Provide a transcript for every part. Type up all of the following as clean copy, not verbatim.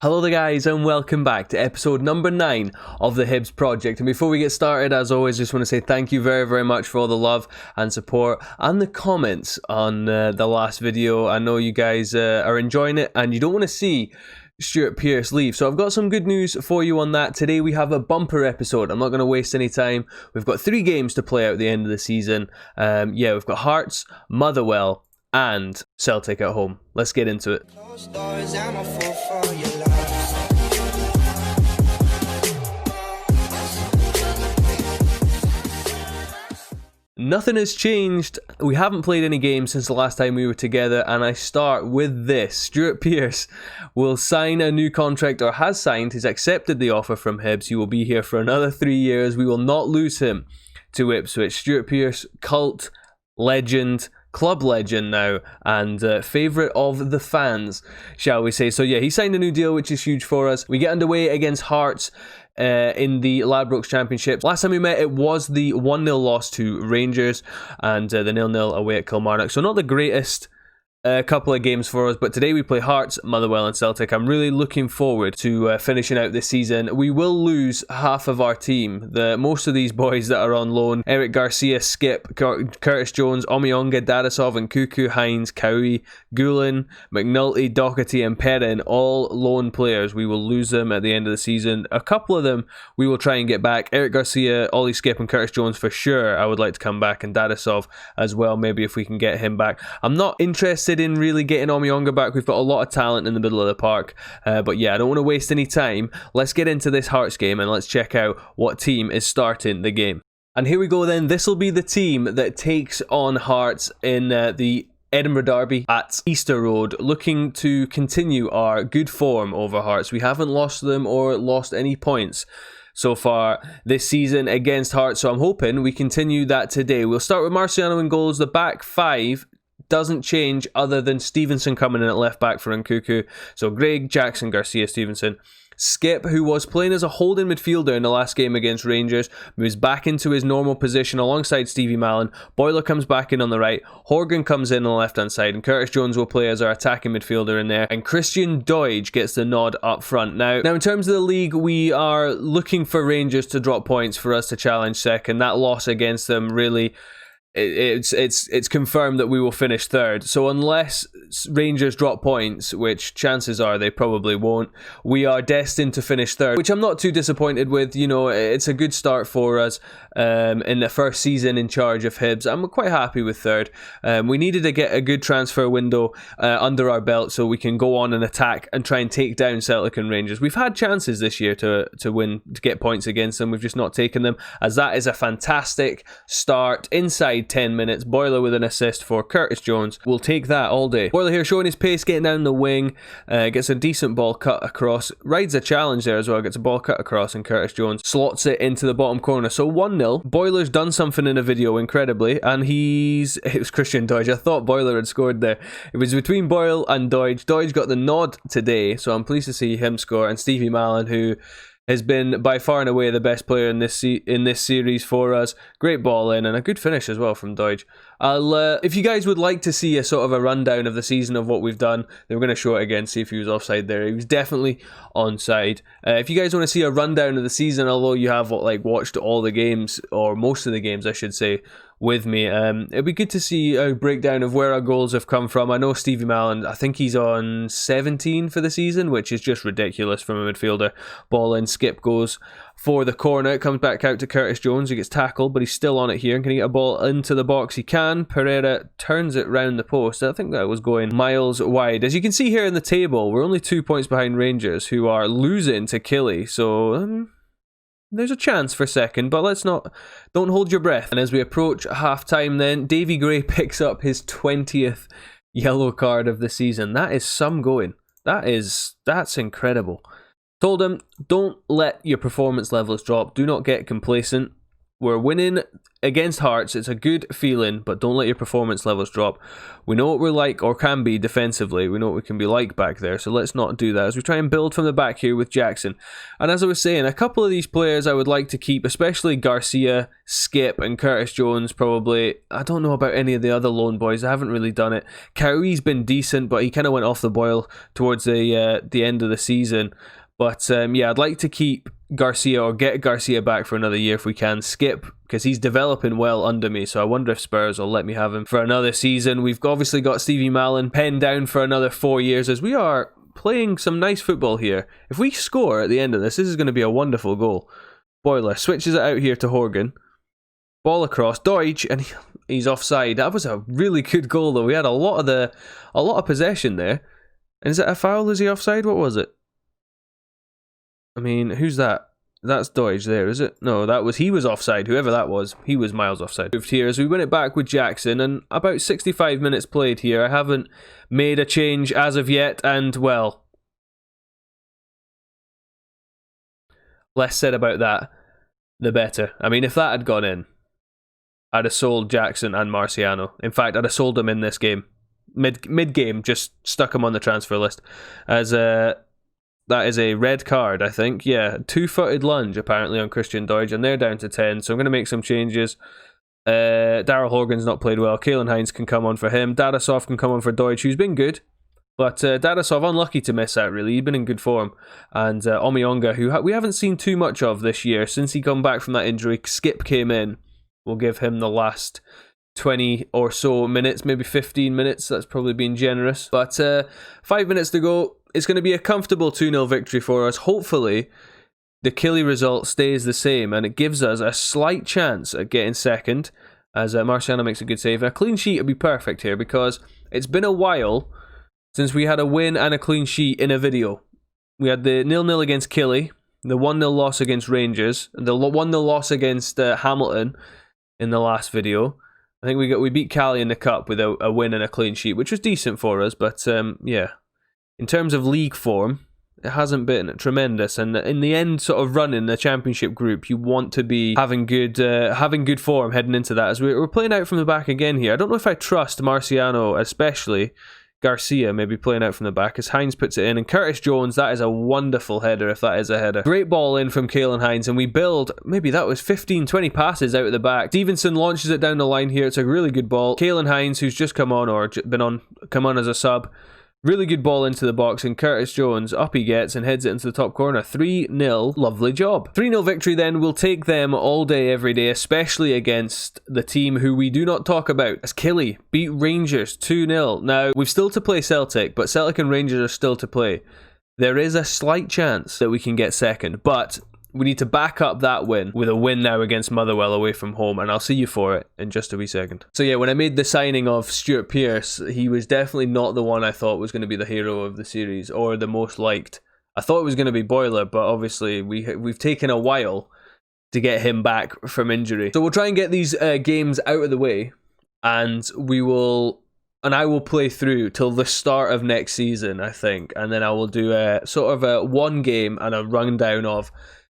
Hello there guys, and welcome back to episode number 9 of the Hibs project. And before we get started, as always, just want to say thank you very much for all the love and support and the comments on the last video. I know you guys are enjoying it and you don't want to see Stuart Pearce leave, so I've got some good news for you on that. Today we have a bumper episode. I'm not going to waste any time. We've got 3 games to play out at the end of the season. We've got Hearts, Motherwell and Celtic at home. Let's get into it. Nothing has changed. We haven't played any games since the last time we were together, and I start with this. Stuart Pearce will sign a new contract, or has signed. He's accepted the offer from Hibs. He will be here for another 3 years. We will not lose him to Ipswich. Stuart Pearce, cult legend, club legend now, and favourite of the fans, shall we say. So yeah, he signed a new deal, which is huge for us. We get underway against Hearts in the Ladbrokes Championship. Last time we met, it was the 1-0 loss to Rangers and the 0-0 away at Kilmarnock. So not the greatest couple of games for us, but today we play Hearts, Motherwell and Celtic. I'm really looking forward to finishing out this season. We will lose half of our team. Most of these boys that are on loan, Eric Garcia, Skip, Curtis Jones, Omiyonga, Dadasov and Cuckoo, Hines, Cowie, Gulen, McNulty, Doherty and Perrin, all loan players. We will lose them at the end of the season. A couple of them we will try and get back. Eric Garcia, Ollie Skip and Curtis Jones for sure I would like to come back, and Dadasov as well, maybe if we can get him back. I'm not interested in really getting Omiyonga back. We've got a lot of talent in the middle of the park, but yeah, I don't want to waste any time. Let's get into this Hearts game and let's check out what team is starting the game. And here we go then. This will be the team that takes on Hearts in the Edinburgh Derby at Easter Road, looking to continue our good form over Hearts. We haven't lost them or lost any points so far this season against Hearts, so I'm hoping we continue that today. We'll start with Marciano in goals. The back 5 doesn't change other than Stevenson coming in at left back for Nkuku. So Greg, Jackson, Garcia, Stevenson. Skip, who was playing as a holding midfielder in the last game against Rangers, moves back into his normal position alongside Stevie Mallon. Boiler comes back in on the right. Horgan comes in on the left hand side, and Curtis Jones will play as our attacking midfielder in there. And Christian Doidge gets the nod up front. Now in terms of the league, we are looking for Rangers to drop points for us to challenge second. That loss against them really, it's confirmed that we will finish third. So unless Rangers drop points, which chances are they probably won't, we are destined to finish third, which I'm not too disappointed with. You know, it's a good start for us in the first season in charge of Hibs. I'm quite happy with third. We needed to get a good transfer window under our belt so we can go on and attack and try and take down Celtic and Rangers. We've had chances this year to win, to get points against them. We've just not taken them, as that is a fantastic start inside 10 minutes. Boiler with an assist for Curtis Jones. We'll take that all day. Boiler here showing his pace, getting down the wing, gets a decent ball cut across, rides a challenge there as well, gets a ball cut across, and Curtis Jones slots it into the bottom corner. So 1-0. Boiler's done something in a video incredibly, and it was Christian Doidge. I thought Boiler had scored there. It was between Boyle and Doidge. Doidge got the nod today, so I'm pleased to see him score, and Stevie Mallon, who has been by far and away the best player in this series for us. Great ball in and a good finish as well from Doidge. If you guys would like to see a sort of a rundown of the season of what we've done, then we're going to show it again, see if he was offside there. He was definitely onside. If you guys want to see a rundown of the season, although you have watched all the games, or most of the games I should say, with me, it'd be good to see a breakdown of where our goals have come from. I know Stevie Mallon, I think he's on 17 for the season, which is just ridiculous from a midfielder. Ball in, Skip goes for the corner. It comes back out to Curtis Jones, who gets tackled, but he's still on it here. Can he get a ball into the box? He can. Pereira turns it round the post. I think that was going miles wide. As you can see here in the table, we're only 2 points behind Rangers, who are losing to Killy. So there's a chance for second, but don't hold your breath. And as we approach half-time then, Davy Gray picks up his 20th yellow card of the season. That is some going. That's incredible. Told him, don't let your performance levels drop. Do not get complacent. We're winning against Hearts. It's a good feeling, but don't let your performance levels drop. We know what we're like or can be defensively. We know what we can be like back there, so let's not do that as we try and build from the back here with Jackson. And as I was saying, a couple of these players I would like to keep, especially Garcia, Skip, and Curtis Jones probably. I don't know about any of the other lone boys. I haven't really done it. Cowie's been decent, but he kind of went off the boil towards the end of the season. But yeah, I'd like to keep Garcia or get Garcia back for another year if we can. Skip, because he's developing well under me, so I wonder if Spurs will let me have him for another season. We've obviously got Stevie Mallon penned down for another 4 years as we are playing some nice football here. If we score at the end of this is going to be a wonderful goal. Boiler switches it out here to Horgan. Ball across, Deutsch, and he's offside. That was a really good goal though. We had a lot of possession there. And is it a foul? Is he offside? What was it? I mean, who's that? That's Deutsch there, is it? No, he was offside. Whoever that was, he was miles offside. Moved here as we win it back with Jackson, and about 65 minutes played here. I haven't made a change as of yet, and well, less said about that, the better. I mean, if that had gone in, I'd have sold Jackson and Marciano. In fact, I'd have sold them in this game. Mid-game, just stuck them on the transfer list as that is a red card, I think. Yeah, two-footed lunge, apparently, on Christian Deutsch, and they're down to 10, so I'm going to make some changes. Daryl Horgan's not played well. Kalen Hines can come on for him. Dadasov can come on for Deutsch, who's been good. But Dadasov, unlucky to miss out, really. He's been in good form. And Omiyonga, who we haven't seen too much of this year. Since he come back from that injury, Skip came in. We'll give him the last 20 or so minutes, maybe 15 minutes. That's probably being generous. But 5 minutes to go. It's going to be a comfortable 2-0 victory for us. Hopefully, the Killy result stays the same and it gives us a slight chance at getting second as Marciano makes a good save. And a clean sheet would be perfect here because it's been a while since we had a win and a clean sheet in a video. We had the 0-0 against Killy, the 1-0 loss against Rangers, the 1-0 loss against Hamilton in the last video. I think we beat Cali in the cup with a win and a clean sheet, which was decent for us. But yeah. In terms of league form, it hasn't been tremendous, and in the end, sort of running the championship group, you want to be having good form heading into that. As we're playing out from the back again here. I don't know if I trust Marciano, especially Garcia, maybe playing out from the back as Hines puts it in, and Curtis Jones. That is a wonderful header, if that is a header. Great ball in from Kalen Hines, and we build. Maybe that was 15-20 passes out of the back. Stevenson launches it down the line here. It's a really good ball. Kalen Hines, who's just come on or come on as a sub. Really good ball into the box, and Curtis Jones, up he gets and heads it into the top corner. 3-0, lovely job. 3-0 victory then, we'll take them all day, every day, especially against the team who we do not talk about. As Killy beat Rangers 2-0. Now, we've still to play Celtic, but Celtic and Rangers are still to play. There is a slight chance that we can get second, but we need to back up that win with a win now against Motherwell away from home, and I'll see you for it in just a wee second. So yeah, when I made the signing of Stuart Pearce, he was definitely not the one I thought was going to be the hero of the series or the most liked. I thought it was going to be Boiler, but obviously we've taken a while to get him back from injury. So we'll try and get these games out of the way, and I will play through till the start of next season, I think, and then I will do a sort of a one game and a rundown of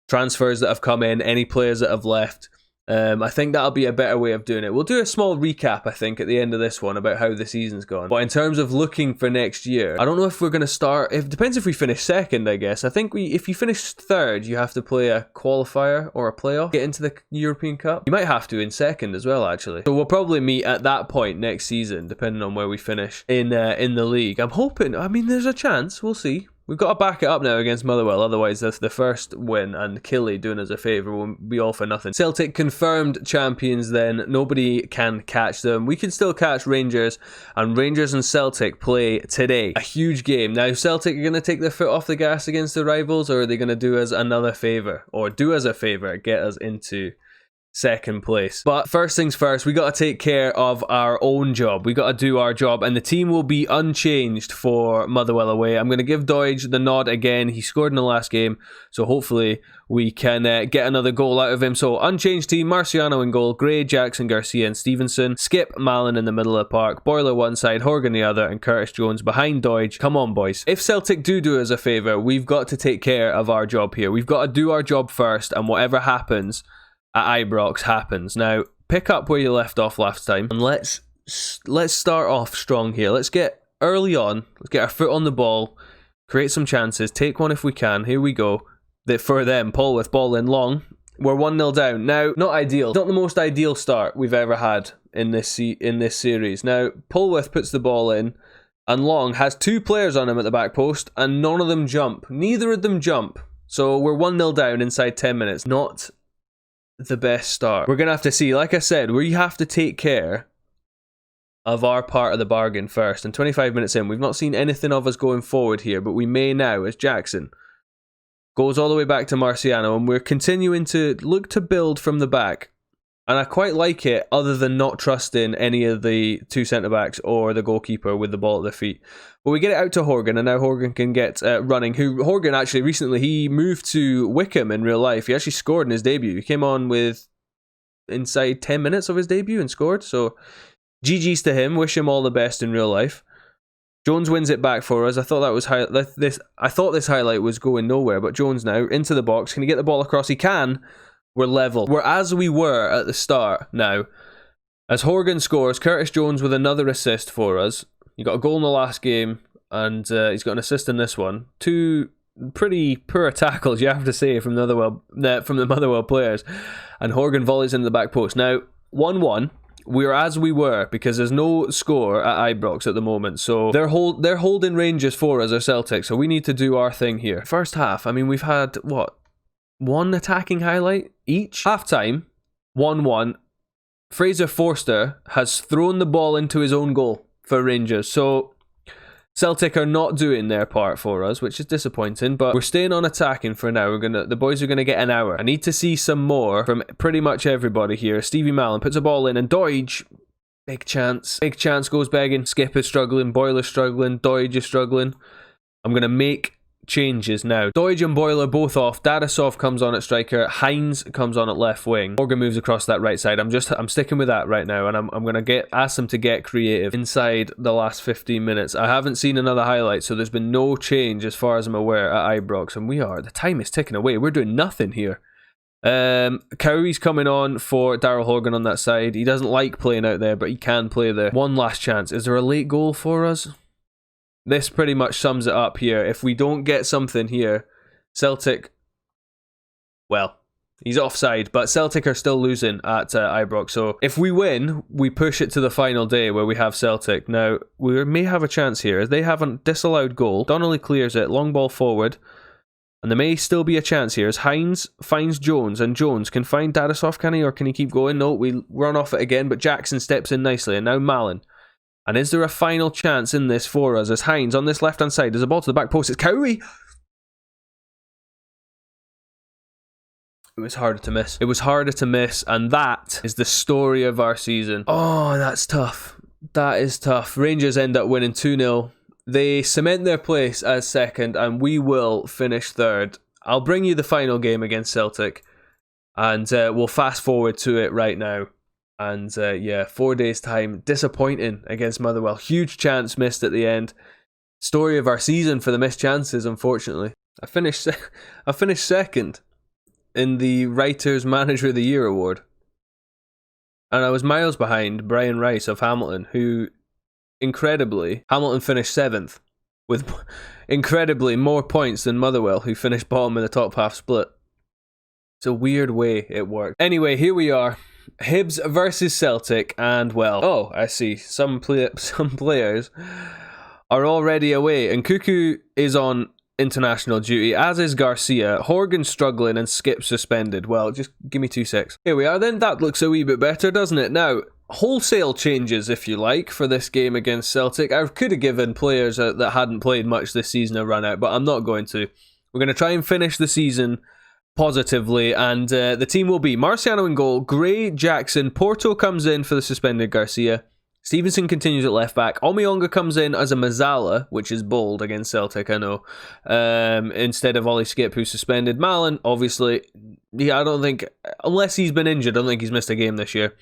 transfers that have come in, any players that have left. I think that'll be a better way of doing it. We'll do a small recap, I think, at the end of this one about how the season's gone. But in terms of looking for next year, I don't know if we're going to start. It depends if we finish second, I guess. I think if you finish third, you have to play a qualifier or a playoff, get into the European Cup. You might have to in second as well, actually. So we'll probably meet at that point next season, depending on where we finish in the league. I'm hoping. I mean, there's a chance. We'll see. We've got to back it up now against Motherwell, otherwise that's the first win, and Killy doing us a favour will be all for nothing. Celtic confirmed champions then, nobody can catch them. We can still catch Rangers, and Rangers and Celtic play today. A huge game. Now, Celtic are going to take their foot off the gas against the rivals, or are they going to do us another favour? Or do us a favour, get us into second place. But first things first, we got to take care of our own job. We got to do our job, and the team will be unchanged for Motherwell away. I'm going to give Deutsch the nod again. He scored in the last game, so hopefully we can get another goal out of him. So unchanged team: Marciano in goal, Gray, Jackson, Garcia and Stevenson, Skip, Mallon in the middle of the park, Boiler one side, Horgan the other, and Curtis Jones behind Deutsch. Come on, boys. If Celtic do us a favour, we've got to take care of our job here. We've got to do our job first, and whatever happens, at Ibrox happens. Now, pick up where you left off last time, and let's start off strong here. Let's get early on. Let's get our foot on the ball, create some chances, take one if we can. Here we go. For them, Paul with ball in long. We're 1-0 down. Now, not ideal. Not the most ideal start we've ever had in this series. Now, Polwith puts the ball in, and Long has 2 players on him at the back post, and none of them jump. Neither of them jump. So we're 1-0 down inside 10 minutes. Not the best start. We're going to have to see, like I said, we have to take care of our part of the bargain first. And 25 minutes in, we've not seen anything of us going forward here, but we may now as Jackson goes all the way back to Marciano, and we're continuing to look to build from the back. And I quite like it, other than not trusting any of the 2 centre-backs or the goalkeeper with the ball at their feet. But we get it out to Horgan, and now Horgan can get running. Horgan actually recently, he moved to Wickham in real life. He actually scored in his debut. He came on with inside 10 minutes of his debut and scored. So GG's to him. Wish him all the best in real life. Jones wins it back for us. I thought that was I thought this highlight was going nowhere, but Jones now into the box. Can he get the ball across? He can. We're level. We're as we were at the start now. As Horgan scores, Curtis Jones with another assist for us. He got a goal in the last game, and he's got an assist in this one. 2 pretty poor tackles, you have to say, from the Motherwell players. And Horgan volleys into the back post. Now, 1-1. We're as we were, because there's no score at Ibrox at the moment. So they're holding ranges for us, are Celtic. So we need to do our thing here. First half, I mean, we've had, what, 1 attacking highlight each? Half time, 1-1. Fraser Forster has thrown the ball into his own goal for Rangers. So Celtic are not doing their part for us, which is disappointing, but we're staying on attacking for now. The boys are gonna get an hour. I need to see some more from pretty much everybody here. Stevie Mallon puts a ball in, and Doige, big chance goes begging. Skip is struggling, Boyler's struggling, Doige is struggling. I'm gonna make changes now. Doige and Boyler both off. Dadasov comes on at striker. Hines comes on at left wing. Morgan moves across that right side. I'm sticking with that right now, and I'm gonna ask them to get creative inside the last 15 minutes. I haven't seen another highlight, so there's been no change as far as I'm aware at Ibrox, and the time is ticking away. We're doing nothing here. Cowie's coming on for Daryl Horgan on that side. He doesn't like playing out there, but he can play there. One last chance. Is there a late goal for us? This pretty much sums it up here. If we don't get something here, Celtic, well, he's offside, but Celtic are still losing at Ibrox. So if we win, we push it to the final day where we have Celtic. Now, we may have a chance here. They have a disallowed goal. Donnelly clears it, long ball forward. And there may still be a chance here as Hines finds Jones, and Jones can find Dadasov, can he? Or can he keep going? No, we run off it again, but Jackson steps in nicely, and now Mallon. And is there a final chance in this for us as Hines on this left-hand side? There's a ball to the back post. It's Cowie. It was harder to miss. It was harder to miss, and that is the story of our season. Oh, that's tough. That is tough. Rangers end up winning 2-0. They cement their place as second, and we will finish third. I'll bring you the final game against Celtic, and we'll fast forward to it right now. And yeah, 4 days' time, disappointing against Motherwell. Huge chance missed at the end. Story of our season for the missed chances, unfortunately. I finished second in the Writers' Manager of the Year award. And I was miles behind Brian Rice of Hamilton, who, incredibly, Hamilton finished 7th, with incredibly more points than Motherwell, who finished bottom in the top half split. It's a weird way it worked. Anyway, here we are. Hibs versus Celtic, and well, oh, I see. Some players are already away, and Cuckoo is on international duty, as is Garcia. Horgan struggling, and Skip suspended. Well, just give me 2 secs. Here we are then. That looks a wee bit better, doesn't it? Now, wholesale changes, if you like, for this game against Celtic. I could have given players that hadn't played much this season a run out, but I'm not going to. We're going to try and finish the season positively, and the team will be Marciano in goal, Gray, Jackson, Porto comes in for the suspended Garcia, Stevenson continues at left back, Omiyonga comes in as a Mazzala, which is bold against Celtic, I know, instead of Ollie Skip, who's suspended. Mallon, obviously, yeah, I don't think, unless he's been injured, I don't think he's missed a game this year.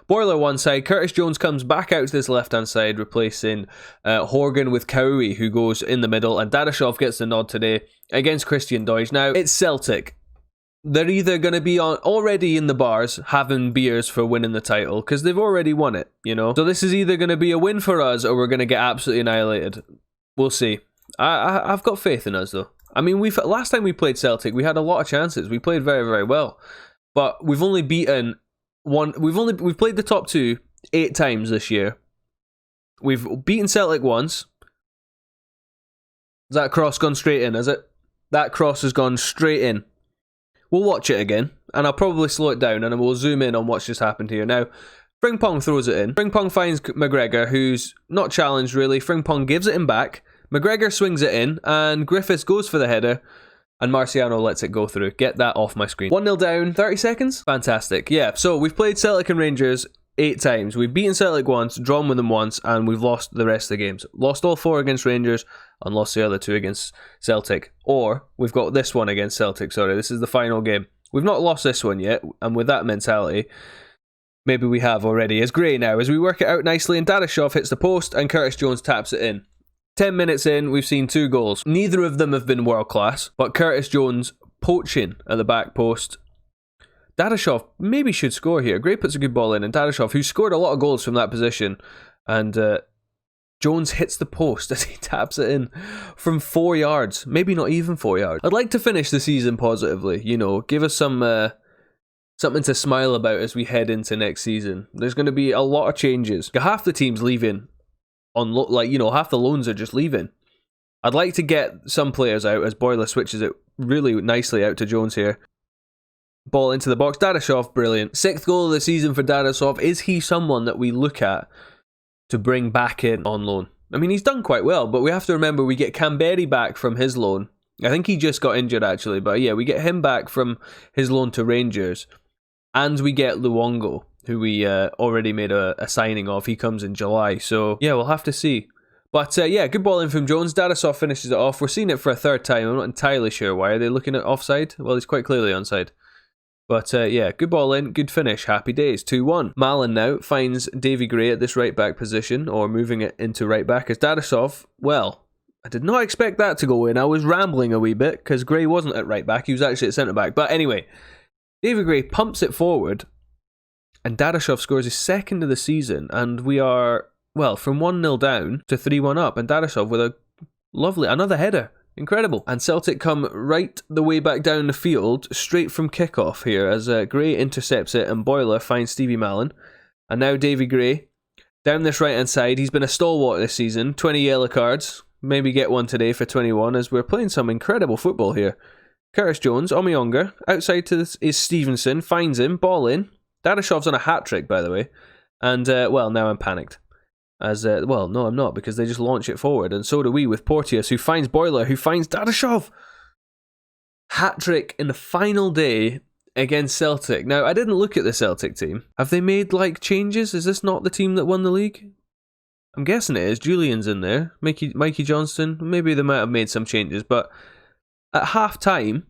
Boiler one side, Curtis Jones comes back out to this left-hand side, replacing Horgan with Cowie, who goes in the middle, and Dadashov gets the nod today against Christian Doige. Now, it's Celtic. they're either going to be already in the bars having beers for winning the title because they've already won it, you know. So this is either going to be a win for us or we're going to get absolutely annihilated. We'll see. I've got faith in us though. I mean, last time we played Celtic, we had a lot of chances. We played very, very well, but we've only beaten one. We've played the top two 8 times this year. We've beaten Celtic once. Has that cross gone straight in? Has it? That cross has gone straight in. We'll watch it again, and I'll probably slow it down, and we'll zoom in on what's just happened here. Now, Frimpong throws it in. Frimpong finds McGregor, who's not challenged really. Frimpong gives it him back. McGregor swings it in, and Griffiths goes for the header, and Marciano lets it go through. Get that off my screen. 1-0 down, 30 seconds? Fantastic. Yeah, so we've played Celtic and Rangers 8 times. We've beaten Celtic once, drawn with them once, and we've lost the rest of the games. Lost all 4 against Rangers, and lost the other 2 against Celtic. Or, we've got this one against Celtic, sorry. This is the final game. We've not lost this one yet, and with that mentality, maybe we have already. It's Gray now, as we work it out nicely, and Dadashov hits the post, and Curtis Jones taps it in. 10 minutes in, we've seen 2 goals. Neither of them have been world class, but Curtis Jones poaching at the back post. Dadashov maybe should score here. Gray puts a good ball in, and Dadashov, who scored a lot of goals from that position, and Jones hits the post as he taps it in from 4 yards. Maybe not even 4 yards. I'd like to finish the season positively, you know, give us some something to smile about as we head into next season. There's going to be a lot of changes. Half the team's leaving on, half the loans are just leaving. I'd like to get some players out as Boiler switches it really nicely out to Jones here. Ball into the box. Dadashov, brilliant. 6th goal of the season for Dadashov. Is he someone that we look at to bring back in on loan? I mean, he's done quite well, but we have to remember we get Canberry back from his loan. I think he just got injured actually, but yeah, we get him back from his loan to Rangers. And we get Luongo, who we already made a signing of. He comes in July, so yeah, we'll have to see. But yeah, good ball in from Jones. Dadashov finishes it off. We're seeing it for a 3rd time. I'm not entirely sure why. Are they looking at offside? Well, he's quite clearly onside. But yeah, good ball in, good finish, happy days, 2-1. Malin now finds Davy Gray at this right back position, or moving it into right back as Dadashov. Well, I did not expect that to go in. I was rambling a wee bit, because Gray wasn't at right back, he was actually at centre back. But anyway, Davy Gray pumps it forward, and Dadashov scores his 2nd of the season, and we are, well, from 1-0 down to 3-1 up, and Dadashov with a lovely, another header. Incredible. And Celtic come right the way back down the field, straight from kickoff here, as Gray intercepts it and Boiler finds Stevie Malin. And now Davy Gray, down this right-hand side. He's been a stalwart this season. 20 yellow cards. Maybe get one today for 21, as we're playing some incredible football here. Curtis Jones, Omiyonga, outside to this is Stevenson, finds him, ball in. Dadashov's on a hat-trick, by the way. And, well, now I'm panicked. Well, no, I'm not, because they just launch it forward, and so do we with Porteous, who finds Boiler, who finds Dadashov. Hat-trick in the final day against Celtic. Now, I didn't look at the Celtic team. Have they made, changes? Is this not the team that won the league? I'm guessing it is. Julian's in there. Mikey Johnston. Maybe they might have made some changes, but at half-time,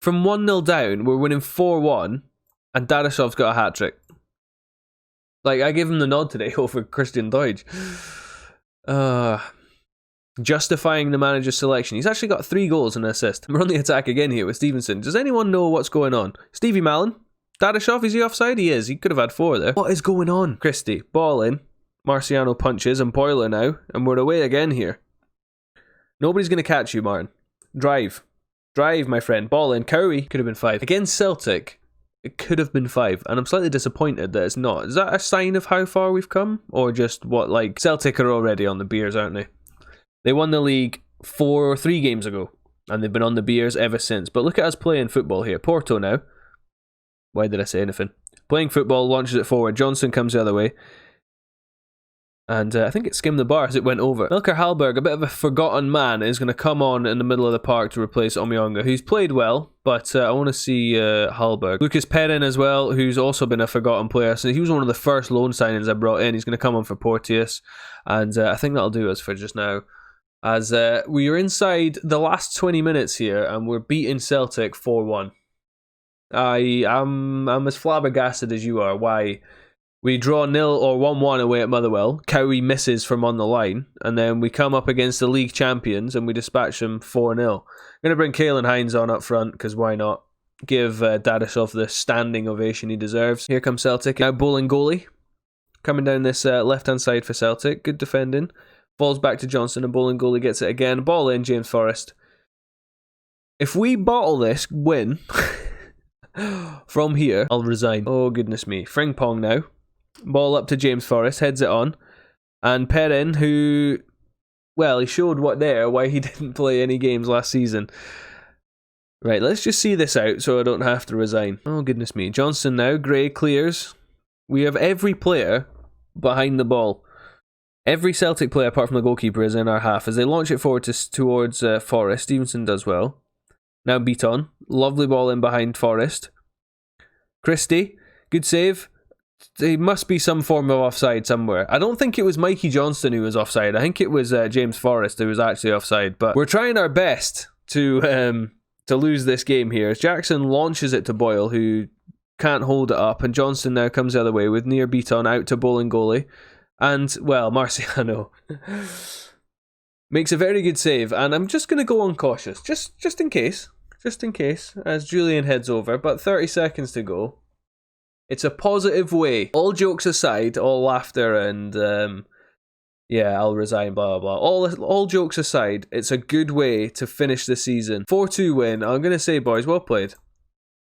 from 1-0 down, we're winning 4-1, and Dadashov's got a hat-trick. I give him the nod today over Christian Deutsch. Justifying the manager's selection. He's actually got 3 goals and an assist. We're on the attack again here with Stevenson. Does anyone know what's going on? Stevie Malin? Dadashov, is he offside? He is. He could have had 4 there. What is going on? Christie, ball in. Marciano punches and Boiler now. And we're away again here. Nobody's going to catch you, Martin. Drive. Drive, my friend. Ball in. Cowie. Could have been 5. Against Celtic, it could have been 5, and I'm slightly disappointed that it's not. Is that a sign of how far we've come? Or just what, Celtic are already on the beers, aren't they? They won the league 3 games ago, and they've been on the beers ever since. But look at us playing football here. Porto now. Why did I say anything? Playing football, launches it forward. Johnson comes the other way. And I think it skimmed the bar as it went over. Milker Hallberg, a bit of a forgotten man, is going to come on in the middle of the park to replace Omiyonga, who's played well, but I want to see Hallberg. Lucas Perrin as well, who's also been a forgotten player. So he was one of the first loan signings I brought in. He's going to come on for Porteous, and I think that'll do us for just now. As we are inside the last 20 minutes here, and we're beating Celtic 4-1. I'm as flabbergasted as you are. Why? We draw 0 or 1-1 away at Motherwell. Cowie misses from on the line. And then we come up against the league champions and we dispatch them 4-0. I'm going to bring Caelan Hines on up front, because why not? give Dadashov the standing ovation he deserves. Here comes Celtic. Now Bowling goalie. Coming down this left-hand side for Celtic. Good defending. Falls back to Johnson and Bowling goalie gets it again. Ball in, James Forrest. If we bottle this win from here, I'll resign. Oh, goodness me. Frimpong now. Ball up to James Forrest. Heads it on. And Perrin, who... Well, he showed why he didn't play any games last season. Right, let's just see this out so I don't have to resign. Oh, goodness me. Johnson now. Gray clears. We have every player behind the ball. Every Celtic player, apart from the goalkeeper, is in our half. As they launch it forward towards Forrest, Stevenson does well. Now Beaton. Lovely ball in behind Forrest. Christie. Good save. There must be some form of offside somewhere. I don't think it was Mikey Johnston who was offside. I think it was James Forrest who was actually offside. But we're trying our best to lose this game here. As Jackson launches it to Boyle, who can't hold it up. And Johnston now comes the other way with near Beaton out to Bowling goalie. And, well, Marciano makes a very good save. And I'm just going to go uncautious. Just in case. Just in case. As Julian heads over. But 30 seconds to go. It's a positive way. All jokes aside, all laughter and, yeah, I'll resign, blah, blah, blah. All jokes aside, it's a good way to finish the season. 4-2 win. I'm going to say, boys, well played.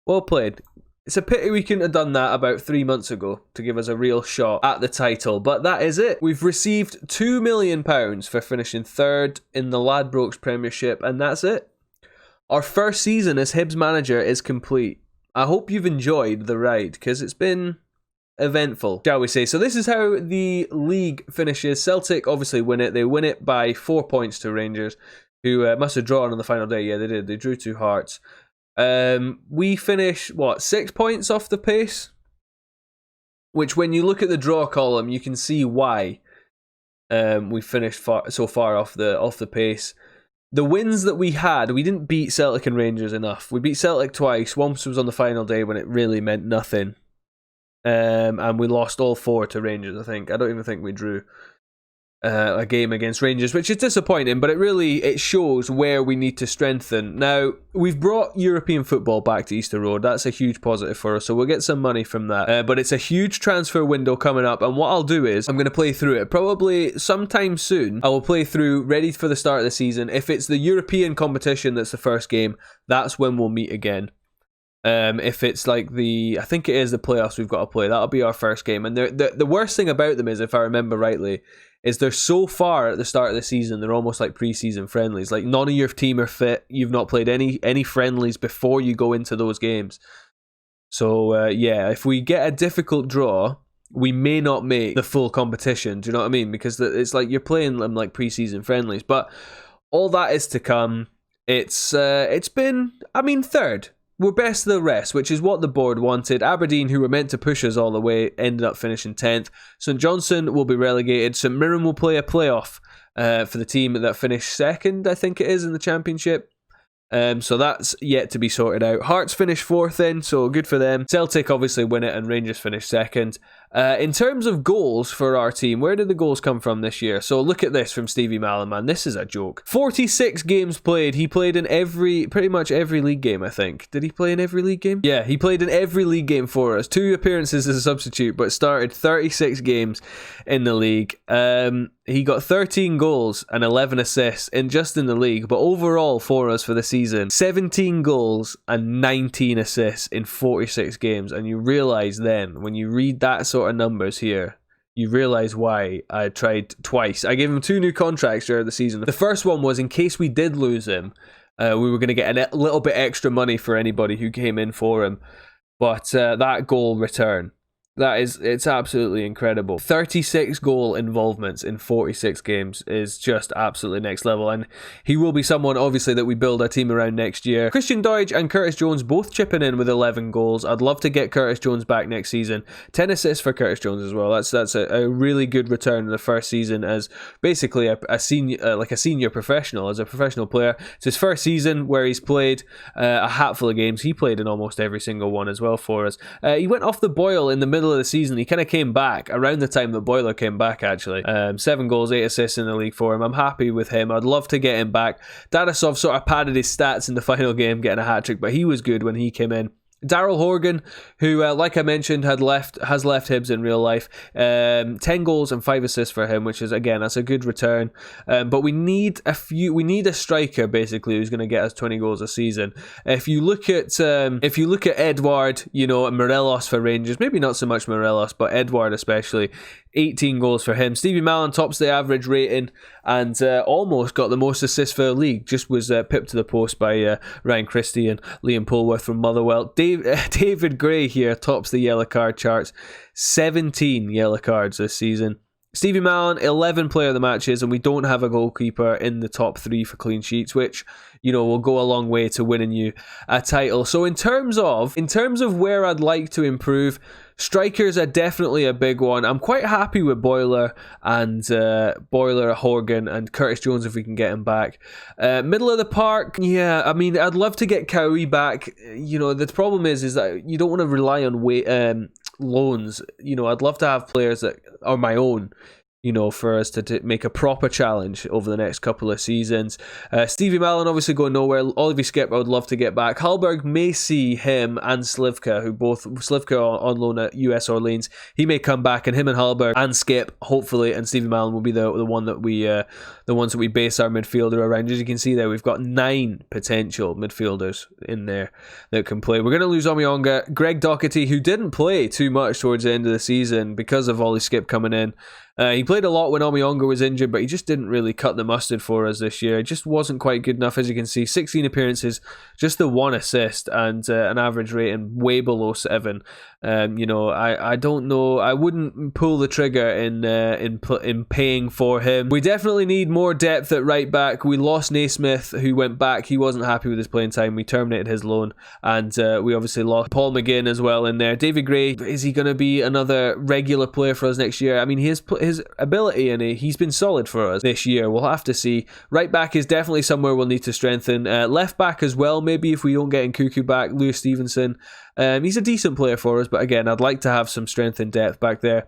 Well played. It's a pity we couldn't have done that about 3 months ago to give us a real shot at the title. But that is it. We've received £2 million for finishing third in the Ladbrokes Premiership, and that's it. Our first season as Hibs manager is complete. I hope you've enjoyed the ride, because it's been eventful, shall we say. So this is how the league finishes. Celtic obviously win it. They win it by 4 points to Rangers, who must have drawn on the final day. Yeah, they did. They drew 2 Hearts. We finish, 6 points off the pace? Which, when you look at the draw column, you can see why we finished so far off the pace. The wins that we had, we didn't beat Celtic and Rangers enough. We beat Celtic twice. Once was on the final day when it really meant nothing. And we lost all 4 to Rangers, I think. I don't even think we drew a game against Rangers, which is disappointing, but it shows where we need to strengthen. Now, we've brought European football back to Easter Road. That's a huge positive for us, so we'll get some money from that. But it's a huge transfer window coming up, and what I'll do is I'm going to play through it. Probably sometime soon, I will play through, ready for the start of the season. If it's the European competition that's the first game, that's when we'll meet again. If it's like I think it is the playoffs we've got to play, that'll be our first game. And the worst thing about them is, if I remember rightly, is they're so far at the start of the season, they're almost like pre-season friendlies. Like, none of your team are fit. You've not played any friendlies before you go into those games. So, yeah, if we get a difficult draw, we may not make the full competition. Do you know what I mean? Because it's like you're playing them like pre-season friendlies. But all that is to come. It's been, third. We're best of the rest, which is what the board wanted. Aberdeen, who were meant to push us all the way, ended up finishing 10th. St Johnstone will be relegated. St Mirren will play a playoff for the team that finished second, I think it is, in the championship. So that's yet to be sorted out. Hearts finished 4th then, so good for them. Celtic obviously win it and Rangers finished 2nd. In terms of goals for our team, where did the goals come from this year? So look at this from Stevie Mallon, man. This is a joke. 46 games played. He played in pretty much every league game, I think. Did he play in every league game? Yeah, he played in every league game for us. 2 appearances as a substitute, but started 36 games in the league. He got 13 goals and 11 assists in the league, but overall for us for the season, 17 goals and 19 assists in 46 games. And you realise then, when you read that sort of numbers here, you realise why I tried twice. I gave him 2 new contracts during the season. The first one was in case we did lose him, we were going to get a little bit extra money for anybody who came in for him. But that goal return, it's absolutely incredible. 36 goal involvements in 46 games is just absolutely next level, and he will be someone obviously that we build our team around next year. Christian Deutsch and Curtis Jones both chipping in with 11 goals. I'd love to get Curtis Jones back next season. 10 assists for Curtis Jones as well. That's a really good return in the first season as basically a senior professional, as a professional player. It's his first season where he's played a hatful of games. He played in almost every single one as well for us. He went off the boil in the middle middle of the season. He kind of came back around the time that Boiler came back, actually. 7 goals, 8 assists in the league for him. I'm happy with him. I'd love to get him back. Dadasov sort of padded his stats in the final game, getting a hat-trick, but he was good when he came in. Daryl Horgan, who, like I mentioned, has left Hibs in real life. 10 goals and 5 assists for him, which is, again, that's a good return. But we need a striker basically who's going to get us 20 goals a season. If you look at Edward, and Morelos for Rangers, maybe not so much Morelos, but Edward especially. 18 goals for him. Stevie Mallon tops the average rating and almost got the most assists for the league. Just was pipped to the post by Ryan Christie and Liam Polworth from Motherwell. David Gray here tops the yellow card charts. 17 yellow cards this season. Stevie Mallon, 11 player of the matches, and we don't have a goalkeeper in the top 3 for clean sheets, which, will go a long way to winning you a title. So in terms of where I'd like to improve, strikers are definitely a big one. I'm quite happy with Boiler, Horgan, and Curtis Jones if we can get him back. Middle of the park, yeah, I mean, I'd love to get Cowie back. The problem is that you don't want to rely on loans. I'd love to have players that are my own, for us to make a proper challenge over the next couple of seasons. Stevie Mallon obviously going nowhere. Oliver Skip I would love to get back. Hallberg may see him and Slivka, Slivka on loan at US Orleans. He may come back, and him and Hallberg and Skip, hopefully, and Stevie Mallon will be the ones that we base our midfielder around. As you can see there, we've got 9 potential midfielders in there that can play. We're going to lose Omiyonga. Greg Doherty, who didn't play too much towards the end of the season because of Ollie Skip coming in. He played a lot when Omiyonga was injured, but he just didn't really cut the mustard for us this year. It just wasn't quite good enough. As you can see, 16 appearances, just the 1 assist, and an average rating way below 7. I don't know. I wouldn't pull the trigger in paying for him. We definitely need more depth at right back. We lost Naismith, who went back. He wasn't happy with his playing time. We terminated his loan, and we obviously lost Paul McGinn as well in there. David Gray, is he going to be another regular player for us next year? I mean, his ability and he's been solid for us this year. We'll have to see. Right back is definitely somewhere we'll need to strengthen. Left back as well, maybe if we don't get Nkuku back. Lewis Stevenson, he's a decent player for us, but again, I'd like to have some strength and depth back there.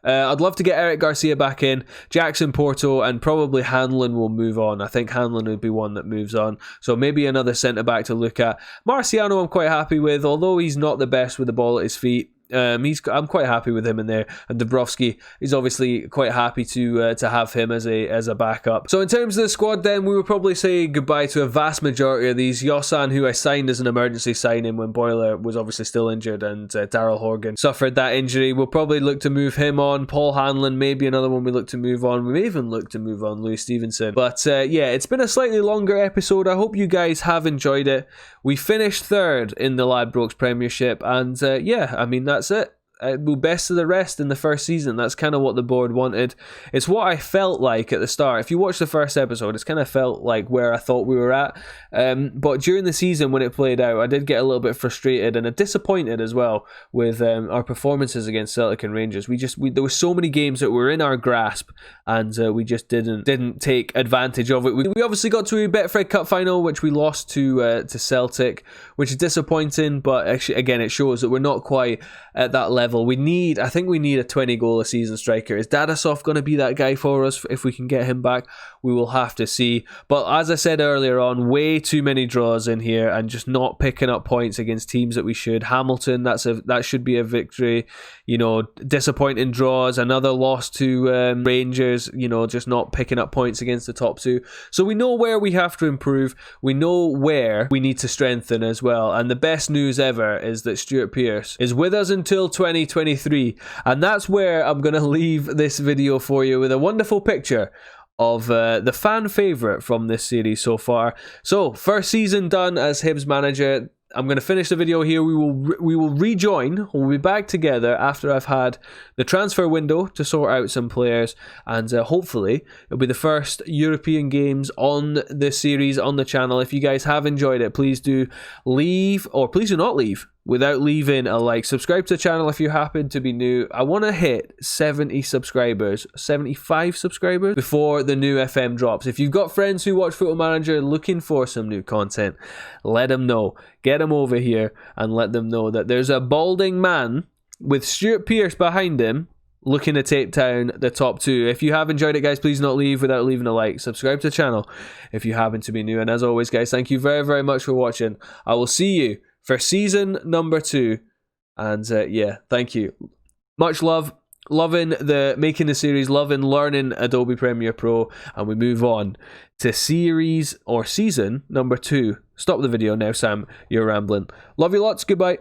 I'd love to get Eric Garcia back in, Jackson Porto, and probably Hanlon will move on. I think Hanlon would be one that moves on. So maybe another centre-back to look at. Marciano I'm quite happy with, although he's not the best with the ball at his feet. I'm quite happy with him in there, and Dabrowski is obviously quite happy to have him as a backup. So in terms of the squad, then we will probably say goodbye to a vast majority of these. Yosan, who I signed as an emergency signing when Boiler was obviously still injured, and Daryl Horgan suffered that injury. We'll probably look to move him on. Paul Hanlon, maybe another one we look to move on. We may even look to move on Louis Stevenson. But yeah, it's been a slightly longer episode. I hope you guys have enjoyed it. We finished 3rd in the Ladbrokes Premiership, and yeah, I mean, that's it. Best of the rest in the first season. That's kind of what the board wanted. It's what I felt like at the start. If you watch the first episode, it's kind of felt like where I thought we were at. But during the season when it played out, I did get a little bit frustrated and disappointed as well with our performances against Celtic and Rangers. There were so many games that were in our grasp, and we just didn't take advantage of it. We obviously got to a Betfred Cup final, which we lost to Celtic, which is disappointing. But actually, again, it shows that we're not quite at that level. I think we need a 20 goal a season striker. Is Dadasov going to be that guy for us if we can get him back? We will have to see. But as I said earlier on, way too many draws in here and just not picking up points against teams that we should. Hamilton, that should be a victory. Disappointing draws. Another loss to Rangers. Just not picking up points against the top 2. So we know where we have to improve. We know where we need to strengthen as well. And the best news ever is that Stuart Pearce is with us until 2023, and that's where I'm going to leave this video for you with a wonderful picture of the fan favourite from this series so far. So, first season done as Hibs manager. I'm going to finish the video here. We will rejoin. We'll be back together after I've had the transfer window to sort out some players, and hopefully it'll be the first European games on this series on the channel. If you guys have enjoyed it, please do not leave without leaving a like. Subscribe to the channel if you happen to be new. I want to hit 70 subscribers, 75 subscribers before the new FM drops. If you've got friends who watch Football Manager looking for some new content, let them know. Get them over here and let them know that there's a balding man with Stuart Pearce behind him, looking to take down the top 2. If you have enjoyed it, guys, please not leave without leaving a like. Subscribe to the channel if you happen to be new. And as always, guys, thank you very, very much for watching. I will see you for season number 2. And yeah, thank you. Much love. Loving making the series, loving learning Adobe Premiere Pro, and we move on to season number 2. Stop the video now, Sam. You're rambling. Love you lots. Goodbye.